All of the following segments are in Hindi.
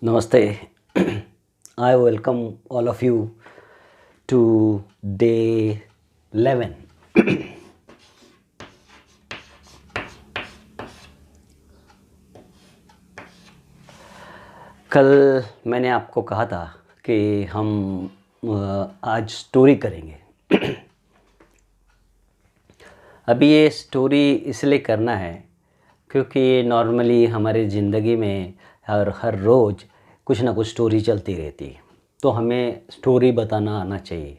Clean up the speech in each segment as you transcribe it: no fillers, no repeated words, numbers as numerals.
Namaste. I welcome all of you to day 11. कल मैंने आपको कहा था कि हम आज स्टोरी करेंगे। अभी ये स्टोरी इसलिए करना है क्योंकि नॉर्मली हमारी ज़िंदगी में हर रोज़ कुछ ना कुछ स्टोरी चलती रहती है। तो हमें स्टोरी बताना आना चाहिए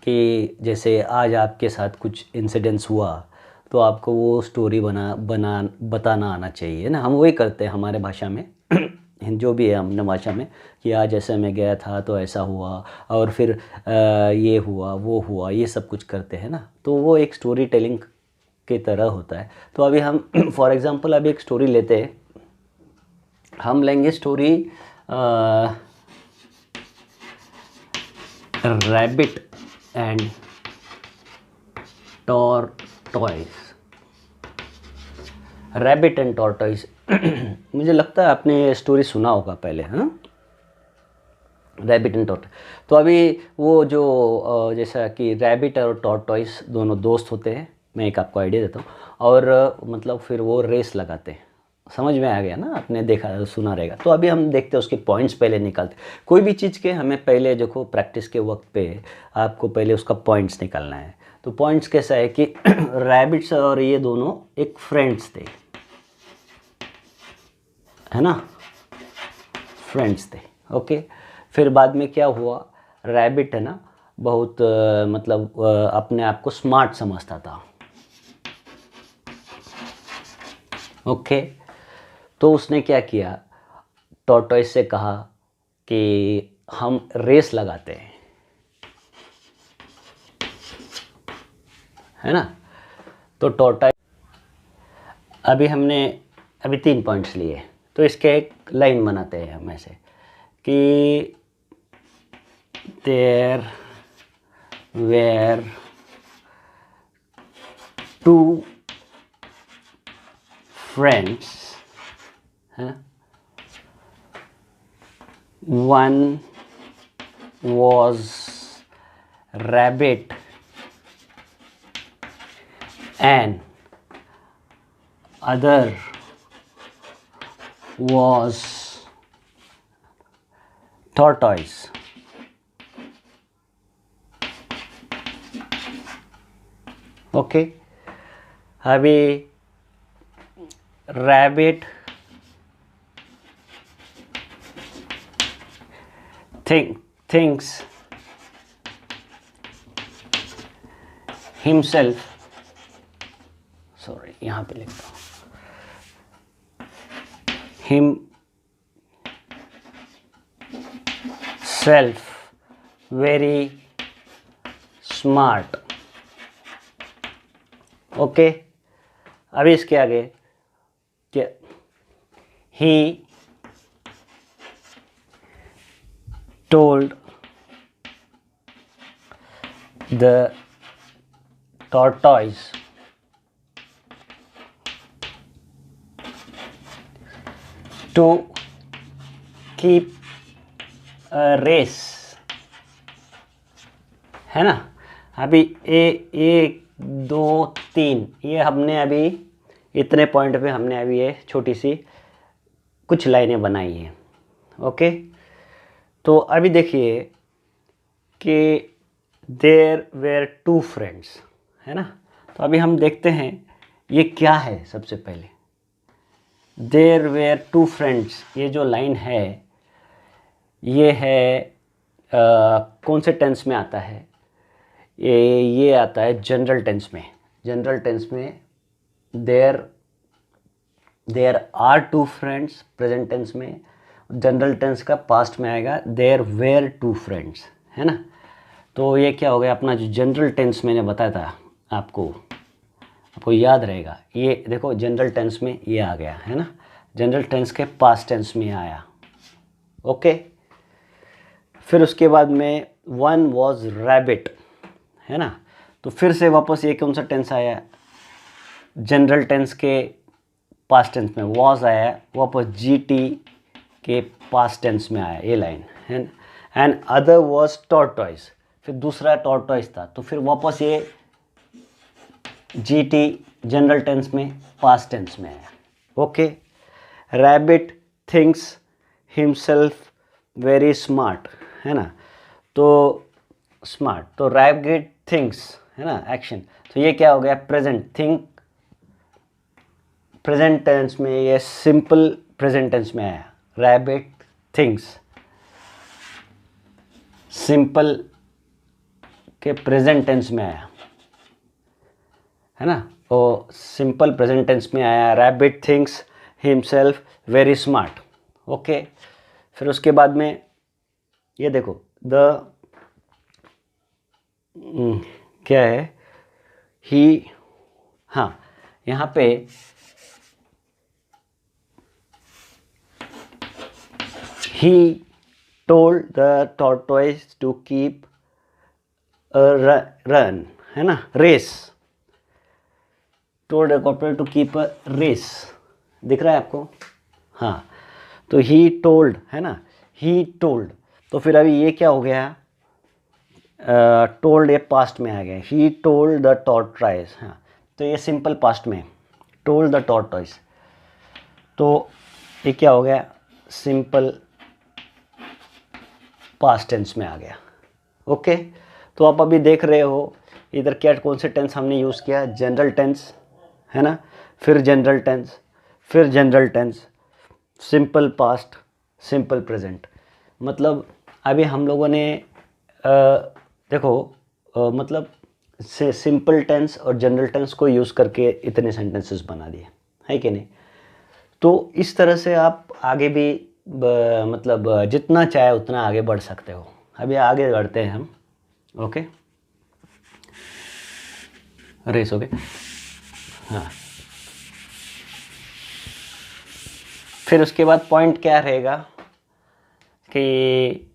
कि जैसे आज आपके साथ कुछ इंसिडेंट्स हुआ तो आपको वो स्टोरी बताना आना चाहिए ना। हम वही करते हैं हमारे भाषा में जो भी है हमने भाषा में कि आज ऐसे मैं गया था तो ऐसा हुआ और फिर ये हुआ वो हुआ, ये सब कुछ करते हैं ना। तो वो एक स्टोरी टेलिंग की तरह होता है। तो अभी हम फॉर एग्ज़ाम्पल अभी एक स्टोरी लेते हैं। हम लेंगे story rabbit and tortoise. Rabbit and tortoise मुझे लगता है आपने ये स्टोरी सुना होगा पहले, हाँ, रैबिट एंड टॉर्टॉइस। तो अभी वो जो जैसा कि रैबिट और टॉर्टॉइस दोनों दोस्त होते हैं, मैं एक आपको आइडिया देता हूँ। और मतलब फिर वो रेस लगाते हैं। समझ में आ गया ना, आपने देखा सुना रहेगा। तो अभी हम देखते हैं उसके पॉइंट्स पहले निकालते। कोई भी चीज़ के हमें पहले देखो प्रैक्टिस के वक्त पे आपको पहले उसका पॉइंट्स निकालना है। तो पॉइंट्स कैसा है कि रैबिट्स और ये दोनों एक फ्रेंड्स थे, है ना, फ्रेंड्स थे। ओके, फिर बाद में क्या हुआ, रैबिट है ना बहुत मतलब अपने आप को स्मार्ट समझता था। ओके, तो उसने क्या किया, टॉर्टॉइस से कहा कि हम रेस लगाते हैं, है ना। तो टॉर्टॉइस अभी 3 पॉइंट्स लिए, तो इसके एक लाइन बनाते हैं हम ऐसे कि देयर वेर 2 फ्रेंड्स, है ना, one was rabbit and other was tortoise. Okay, अभी rabbit thinks himself, सॉरी यहाँ पे लिखता हूँ, himself very smart. ओके, अभी इसके आगे क्या, he told the tortoise to keep a race, है ना। अभी 1 2 3 ये हमने अभी इतने पॉइंट पे हमने अभी ये छोटी सी कुछ लाइनें बनाई हैं। ओके, तो अभी देखिए कि देयर वेर 2 फ्रेंड्स, है ना। तो अभी हम देखते हैं ये क्या है। सबसे पहले देयर वेर 2 फ्रेंड्स, ये जो लाइन है ये है कौन से टेंस में आता है, ये आता है जनरल टेंस में। जनरल टेंस में there are 2 friends present tense में, जनरल टेंस का पास्ट में आएगा देयर वेर 2 फ्रेंड्स, है ना। तो ये क्या हो गया, अपना जो जनरल टेंस मैंने बताया था आपको याद रहेगा। ये देखो जनरल टेंस में ये आ गया, है ना, जनरल टेंस के पास्ट टेंस में आया। ओके, फिर उसके बाद में वन वॉज रैबिट, है ना। तो फिर से वापस ये कौन सा टेंस आया, जनरल टेंस के पास्ट टेंस में वॉज आया, वापस GT के पास्ट टेंस में आया ये लाइन है। एंड अदर वॉज टॉर्टॉइज, फिर दूसरा टॉर्टॉइज था, तो फिर वापस ये जीटी जनरल टेंस में पास्ट टेंस में आया। Okay, rabbit thinks himself very smart, है ना, तो स्मार्ट, तो रैबिट थिंक्स, है ना, एक्शन, तो ये क्या हो गया, प्रेजेंट, थिंक प्रेजेंट टेंस में, ये सिंपल प्रेजेंट टेंस में आया, रैबिट थिंग्स सिंपल के प्रेजेंट टेंस में आया, है ना, तो सिंपल प्रेजेंट टेंस में आया, rabbit thinks himself very smart. Okay, फिर उसके बाद में ये देखो क्या है, ही, हाँ यहाँ पे he told the tortoise to keep a run, है ना, race, told the tortoise to keep a race, दिख रहा है आपको, हाँ, तो he told, है ना, he told, तो फिर अभी ये क्या हो गया, told ये पास्ट में आ गया, he told the tortoise, हाँ, तो ये सिंपल पास्ट में, told the tortoise, तो ये क्या हो गया, सिंपल पास्ट टेंस में आ गया। ओके, तो आप अभी देख रहे हो इधर क्या, कौन से टेंस हमने यूज़ किया, जनरल टेंस, है ना, फिर जनरल टेंस, फिर general tense, simple past, simple present, मतलब अभी हम लोगों ने देखो मतलब से सिंपल टेंस और जनरल टेंस को यूज़ करके इतने सेंटेंसेस बना दिए, है कि नहीं। तो इस तरह से आप आगे भी मतलब जितना चाहे उतना आगे बढ़ सकते हो। अभी आगे बढ़ते हैं हम। ओके, रेस हो गए, हाँ, फिर उसके बाद पॉइंट क्या रहेगा कि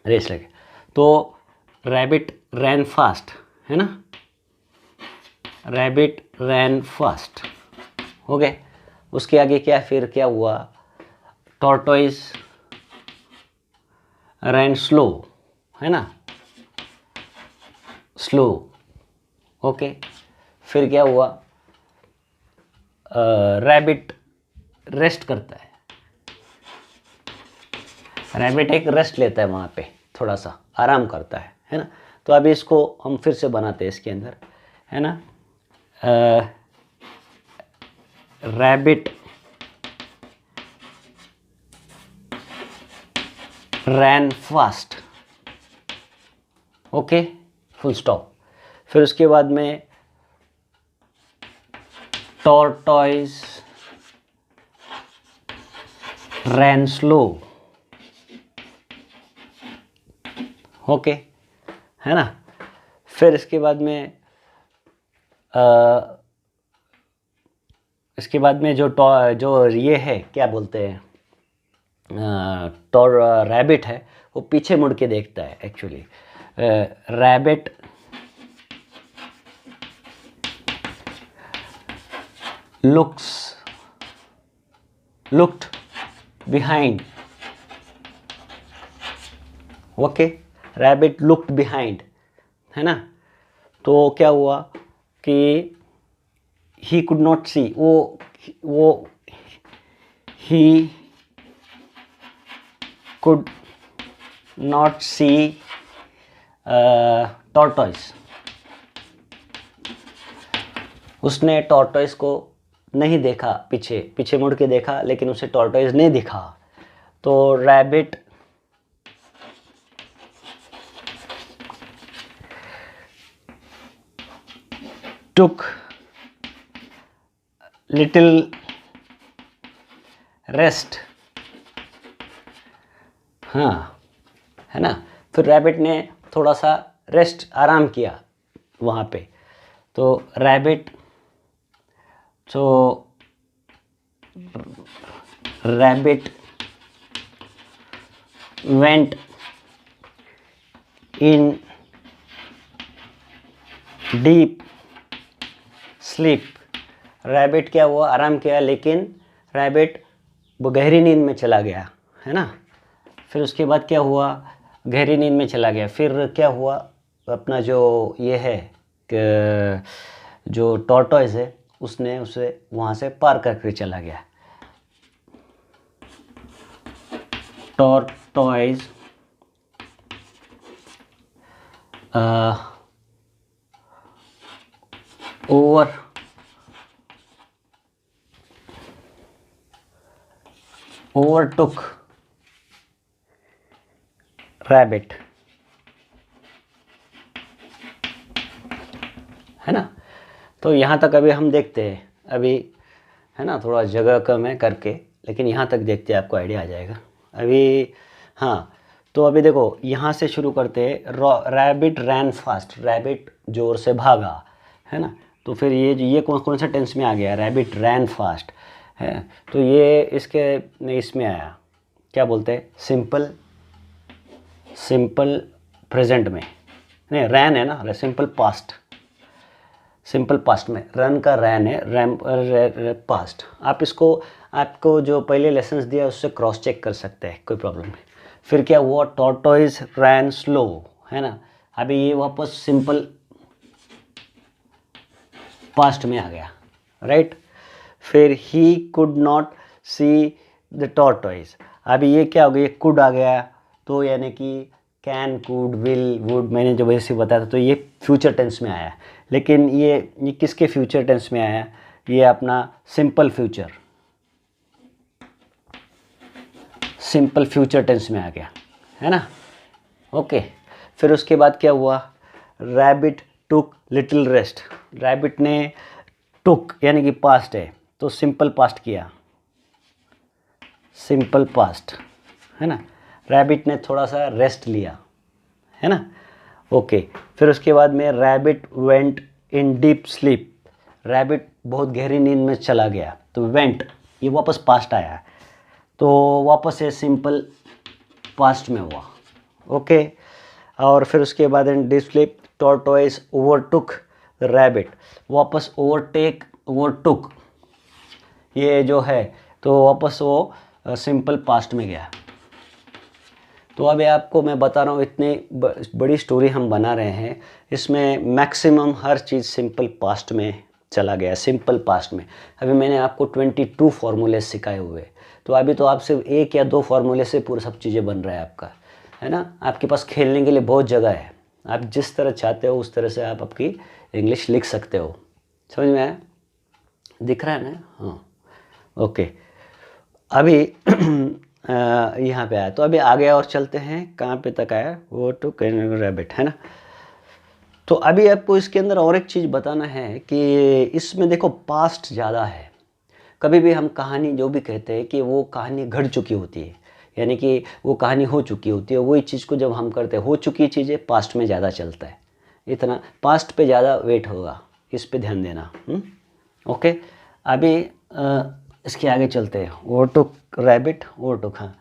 रेस लगे, तो रैबिट रैन फास्ट, है ना, रैबिट रैन फास्ट हो गए। उसके आगे क्या, फिर क्या हुआ, टॉर्टोइज रैन स्लो, है ना, स्लो। ओके, फिर क्या हुआ, रैबिट रेस्ट करता है, रैबिट एक रेस्ट लेता है वहाँ पे, थोड़ा सा आराम करता है ना। तो अभी इसको हम फिर से बनाते हैं इसके अंदर, है ना, रैबिट रैन फास्ट, ओके, फुल स्टॉप। फिर उसके बाद में टॉर्टॉइज रैन स्लो, ओके, है ना। फिर इसके बाद में इसके बाद में जो ये है क्या बोलते हैं, रैबिट है, वो पीछे मुड़ के देखता है actually. Rabbit looked behind, okay, rabbit looked behind, है ना। तो क्या हुआ कि ही कुड नॉट सी, वो ही could not see tortoise, उसने टॉर्टोइस को नहीं देखा, पीछे मुड़ के देखा लेकिन उसे टॉर्टोइस नहीं दिखा। तो रैबिट took little rest, हाँ, है ना। फिर रैबिट ने थोड़ा सा रेस्ट, आराम किया वहाँ पे। तो rabbit went in deep sleep, rabbit क्या हुआ, आराम किया, लेकिन रैबिट वो गहरी नींद में चला गया, है ना। फिर उसके बाद क्या हुआ, गहरी नींद में चला गया। फिर क्या हुआ, अपना जो ये है कि जो टॉर्टोइज है उसने उसे वहाँ से पार करके चला गया। टॉर्टोइज overtook rabbit, है ना। तो यहाँ तक अभी हम देखते हैं, अभी है ना थोड़ा जगह कम है करके, लेकिन यहाँ तक देखते हैं आपको आइडिया आ जाएगा अभी। हाँ, तो अभी देखो यहाँ से शुरू करते हैं। रैबिट रैन फास्ट, रैबिट जोर से भागा, है ना। तो फिर ये कौन कौन सा टेंस में आ गया, रैबिट रैन फास्ट है। तो ये इसमें आया, क्या बोलते हैं, सिंपल प्रेजेंट में, नहीं रैन है ना, सिंपल पास्ट में, रन का रैन है, पास्ट। आप इसको, आपको जो पहले लेसन्स दिया उससे क्रॉस चेक कर सकते हैं, कोई प्रॉब्लम नहीं। फिर क्या हुआ, टॉर्टोइज रैन स्लो, है ना। अभी ये वापस सिंपल पास्ट में आ गया, राइट। फिर he could not see the tortoise, अभी ये क्या हो गया, कुड आ गया, तो यानी कि कैन, कुड, विल, वुड, मैंने जो वैसे बताया था, तो ये फ्यूचर टेंस में आया। लेकिन ये किसके फ्यूचर टेंस में आया, ये अपना सिंपल फ्यूचर टेंस में आ गया, है ना। ओके, फिर उसके बाद क्या हुआ, रैबिट टुक लिटिल रेस्ट, रैबिट ने टुक यानी कि पास्ट है, तो सिंपल पास्ट किया, सिंपल पास्ट, है ना। रैबिट ने थोड़ा सा रेस्ट लिया, है ना। ओके, फिर उसके बाद में rabbit went in deep sleep, rabbit बहुत गहरी नींद में चला गया, तो वेंट ये वापस पास्ट आया, तो वापस ये सिंपल पास्ट में हुआ। ओके, और फिर उसके बाद इन deep sleep tortoise overtook the rabbit, वापस ओवरटुक ये जो है, तो वापस वो सिंपल पास्ट में गया। तो अभी आपको मैं बता रहा हूँ, इतनी बड़ी स्टोरी हम बना रहे हैं, इसमें मैक्सिमम हर चीज़ सिंपल पास्ट में चला गया, सिंपल पास्ट में। अभी मैंने आपको 22 फार्मूले सिखाए हुए, तो अभी तो आप सिर्फ 1 या 2 फार्मूले से पूरा सब चीज़ें बन रहा है आपका, है ना। आपके पास खेलने के लिए बहुत जगह है, आप जिस तरह चाहते हो उस तरह से आप आपकी इंग्लिश लिख सकते हो। समझ में आया, दिख रहा है ना। हाँ, ओके, अभी यहाँ पे आया, तो अभी आगे और चलते हैं, कहाँ पे तक आया, वो टू रैबिट, है ना। तो अभी आपको इसके अंदर और एक चीज़ बताना है कि इसमें देखो पास्ट ज़्यादा है। कभी भी हम कहानी जो भी कहते हैं कि वो कहानी घट चुकी होती है, यानी कि वो कहानी हो चुकी होती है, वही चीज़ को जब हम करते हैं, हो चुकी चीज़ें पास्ट में ज़्यादा चलता है, इतना पास्ट पे ज़्यादा वेट होगा, इस पे ध्यान देना। ओके, अभी इसके आगे चलते हैं, वो टुक रैबिट, वो टुक, हाँ।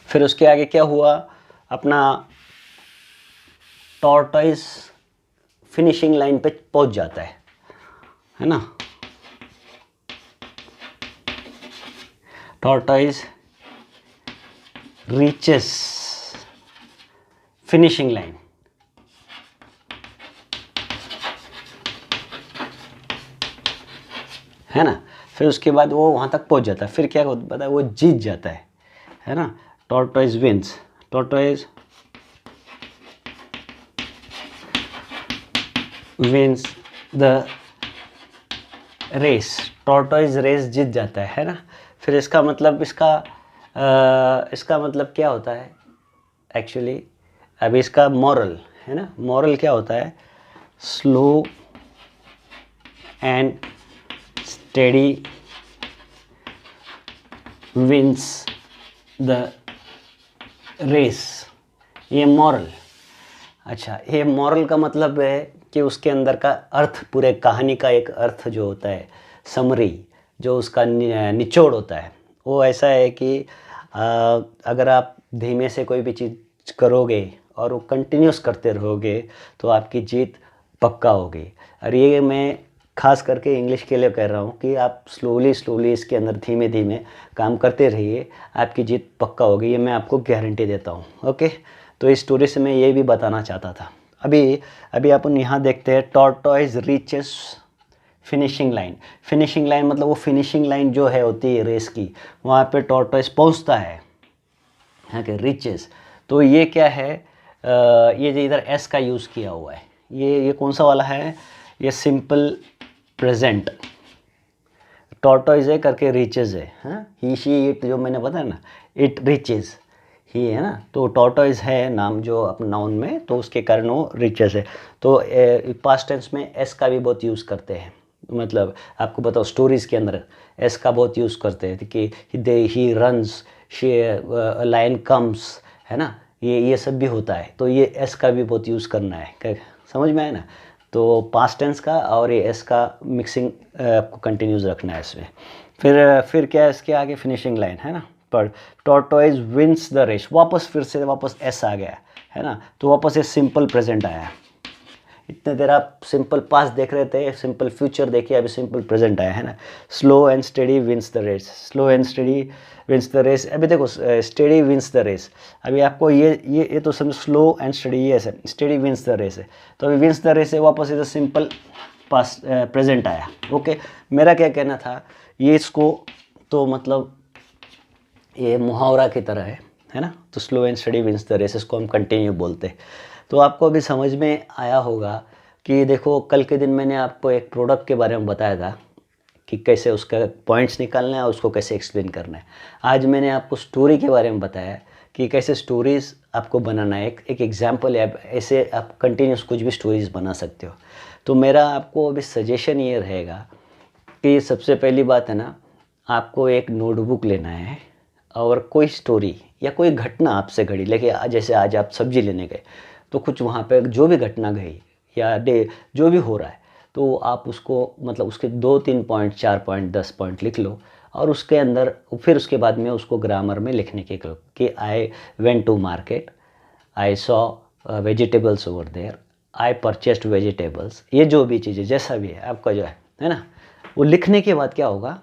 फिर उसके आगे क्या हुआ, अपना टॉर्टोइज फिनिशिंग लाइन पे पहुंच जाता है ना। टॉर्टोइज रीचेस फिनिशिंग लाइन, है ना। फिर उसके बाद वो वहाँ तक पहुँच जाता है, फिर क्या होता है, वो जीत जाता है ना। Tortoise wins, tortoise wins the race, tortoise race जीत जाता है ना। फिर इसका मतलब इसका मतलब क्या होता है एक्चुअली, अभी इसका मॉरल है ना, मॉरल क्या होता है, slow and steady wins the race, ये मॉरल। अच्छा, ये मॉरल का मतलब है कि उसके अंदर का अर्थ, पूरे कहानी का एक अर्थ जो होता है, समरी, जो उसका निचोड़ होता है, वो ऐसा है कि अगर आप धीमे से कोई भी चीज़ करोगे और वो कंटिन्यूस करते रहोगे तो आपकी जीत पक्का होगी। और ये मैं खास करके इंग्लिश के लिए कह रहा हूँ कि आप स्लोली इसके अंदर धीमे धीमे काम करते रहिए, आपकी जीत पक्का होगी, ये मैं आपको गारंटी देता हूँ। ओके, तो इस स्टोरी से मैं ये भी बताना चाहता था। अभी अपन यहाँ देखते हैं, tortoise reaches finishing line. Finishing line मतलब वो फिनिशिंग लाइन जो है होती है रेस की, वहाँ पे टॉर्टोइज पहुँचता है, हाँ कि रिचेस। तो ये क्या है, ये जो इधर एस का यूज़ किया हुआ है, ये कौन सा वाला है, ये सिंपल प्रेजेंट। टॉर्टोइज है करके रिचेस है, हाँ, ही शी इट जो मैंने बताया ना, इट रिचेस ही है ना, तो टॉर्टोइज है नाम जो अपने नाउन में, तो उसके कारण वो रिचेस है। तो पास्ट टेंस में एस का भी बहुत यूज़ करते हैं, मतलब आपको बताओ स्टोरीज़ के अंदर एस का बहुत यूज़ करते हैं कि दे ही रन्स, लायन कम्स, है ना, ये सब भी होता है। तो ये एस का भी बहुत यूज़ करना है, समझ में आया ना। तो पास्ट टेंस का और ये एस का मिक्सिंग आपको कंटिन्यूज रखना है इसमें। फिर क्या है इसके आगे, फिनिशिंग लाइन है ना, पर टॉर्टोइज विंस द रेस, फिर से वापस एस आ गया है ना, तो वापस ये सिंपल प्रेजेंट आया। इतने देर आप सिंपल पास्ट देख रहे थे, सिंपल फ्यूचर देखिए, अभी सिंपल प्रेजेंट आया है ना। Slow and study wins the race, slow and study wins the race. अभी देखो स्टडी विंस द रेस, अभी आपको ये तो समझो स्लो एंड स्टडी, ये है स्टडी विंस द रेस है, तो अभी विंस द रेस है, वापस इधर सिंपल पास्ट प्रेजेंट आया। ओके, मेरा क्या कहना था, ये इसको तो मतलब ये मुहावरा की तरह है ना, तो slow and study wins the race, इसको हम कंटिन्यू बोलते हैं। तो आपको अभी समझ में आया होगा कि देखो कल के दिन मैंने आपको एक प्रोडक्ट के बारे में बताया था कि कैसे उसका पॉइंट्स निकालना है और उसको कैसे एक्सप्लेन करना है। आज मैंने आपको स्टोरी के बारे में बताया कि कैसे स्टोरीज़ आपको बनाना है। एक एग्जाम्पल है, ऐसे आप कंटिन्यूस कुछ भी स्टोरीज़ बना सकते हो। तो मेरा आपको अभी सजेशन ये रहेगा कि सबसे पहली बात है ना, आपको एक नोटबुक लेना है और कोई स्टोरी या कोई घटना आपसे घड़ी, लेकिन जैसे आज आप सब्जी लेने गए तो कुछ वहाँ पे जो भी घटना गई या डे जो भी हो रहा है, तो आप उसको मतलब उसके 2-3 पॉइंट, 4 पॉइंट, 10 पॉइंट लिख लो और उसके अंदर फिर उसके बाद में उसको ग्रामर में लिखने के करो कि I went to market, I saw vegetables over there, I purchased vegetables. ये जो भी चीज़ें जैसा भी है आपका जो है ना, वो लिखने के बाद क्या होगा,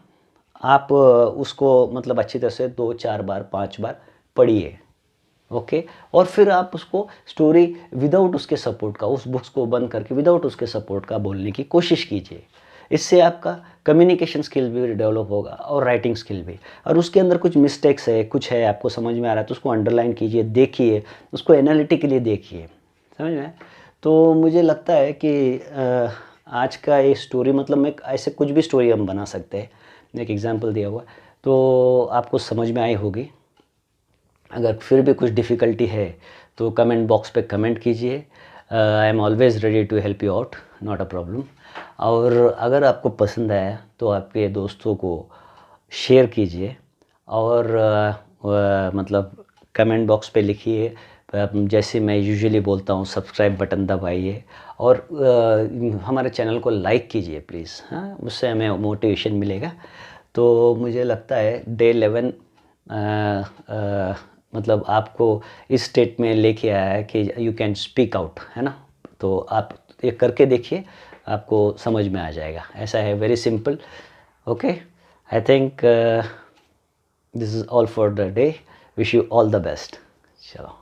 आप उसको मतलब अच्छी तरह से 2-4 बार 5 बार पढ़िए। ओके, और फिर आप उसको स्टोरी विदाउट उसके सपोर्ट का, उस बुक्स को बंद करके विदाउट उसके सपोर्ट का बोलने की कोशिश कीजिए। इससे आपका कम्युनिकेशन स्किल भी डेवलप होगा और राइटिंग स्किल भी। और उसके अंदर कुछ मिस्टेक्स है, कुछ है आपको समझ में आ रहा है तो उसको अंडरलाइन कीजिए, देखिए उसको एनालिटिकली देखिए, समझ में। तो मुझे लगता है कि आज का ये स्टोरी मतलब मैं ऐसे कुछ भी स्टोरी हम बना सकते हैं, एक एग्जांपल दिया हुआ, तो आपको समझ में आई होगी। अगर फिर भी कुछ डिफ़िकल्टी है तो कमेंट बॉक्स पे कमेंट कीजिए, I am always ready to help you out, not a problem. और अगर आपको पसंद आया तो आपके दोस्तों को शेयर कीजिए और मतलब कमेंट बॉक्स पे लिखिए, जैसे मैं यूजुअली बोलता हूँ सब्सक्राइब बटन दबाइए और हमारे चैनल को लाइक कीजिए प्लीज़, हाँ, उससे हमें मोटिवेशन मिलेगा। तो मुझे लगता है डे 11 मतलब आपको इस स्टेट में लेके आया है कि यू कैन स्पीक आउट, है ना। तो आप ये करके देखिए, आपको समझ में आ जाएगा। ऐसा है, very simple. Okay, I think this is all for the day. Wish you all the best. चलो।